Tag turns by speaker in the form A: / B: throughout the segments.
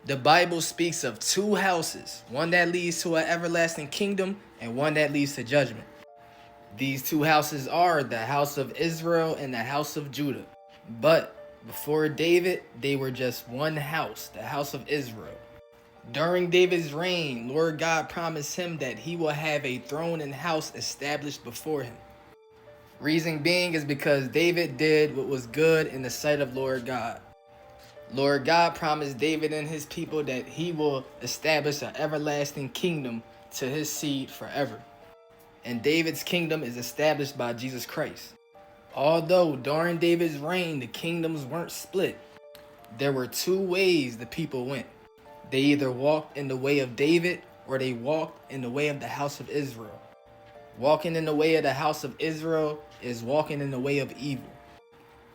A: The Bible speaks of two houses, one that leads to an everlasting kingdom and one that leads to judgment. These two houses are the house of Israel and the house of Judah. But before David, they were just one house, the house of Israel. During David's reign, Lord God promised him that he will have a throne and house established before him. Reason being is because David did what was good in the sight of Lord God. Lord God promised David and his people that he will establish an everlasting kingdom to his seed forever. And David's kingdom is established by Jesus Christ. Although during David's reign the kingdoms weren't split, there were two ways the people went. They either walked in the way of David or they walked in the way of the house of Israel. Walking in the way of the house of Israel is walking in the way of evil.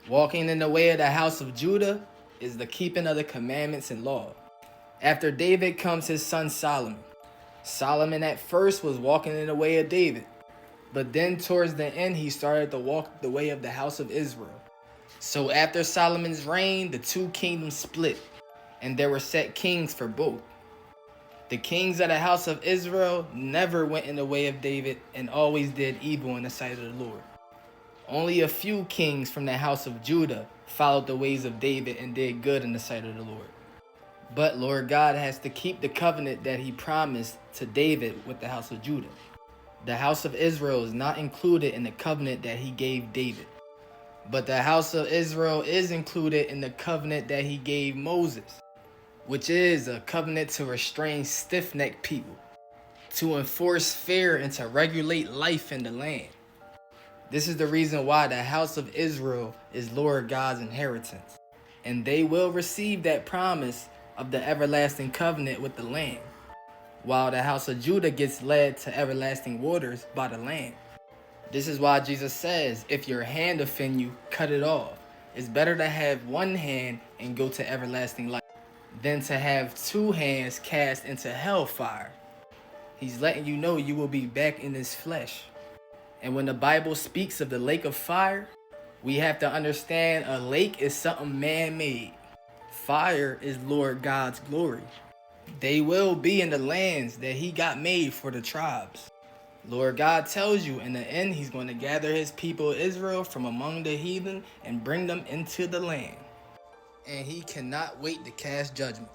A: Walking in the way of the house of Judah is the keeping of the commandments and law. After David comes his son Solomon. Solomon at first was walking in the way of David, but then towards the end he started to walk the way of the house of Israel. So after Solomon's reign, the two kingdoms split, and there were set kings for both. The kings of the house of Israel never went in the way of David and always did evil in the sight of the Lord. Only a few kings from the house of Judah followed the ways of David and did good in the sight of the Lord. But Lord God has to keep the covenant that he promised to David with the house of Judah. The house of Israel is not included in the covenant that he gave David. But the house of Israel is included in the covenant that he gave Moses, which is a covenant to restrain stiff-necked people, to enforce fear and to regulate life in the land. This is the reason why the house of Israel is Lord God's inheritance, and they will receive that promise of the everlasting covenant with the Lamb, while the house of Judah gets led to everlasting waters by the Lamb. This is why Jesus says, if your hand offend you, cut it off. It's better to have one hand and go to everlasting life than to have two hands cast into hellfire. He's letting you know you will be back in this flesh. And when the Bible speaks of the lake of fire, we have to understand a lake is something man-made. Fire is Lord God's glory. They will be in the lands that he got made for the tribes. Lord God tells you in the end he's going to gather his people Israel from among the heathen and bring them into the land. And he cannot wait to cast judgment.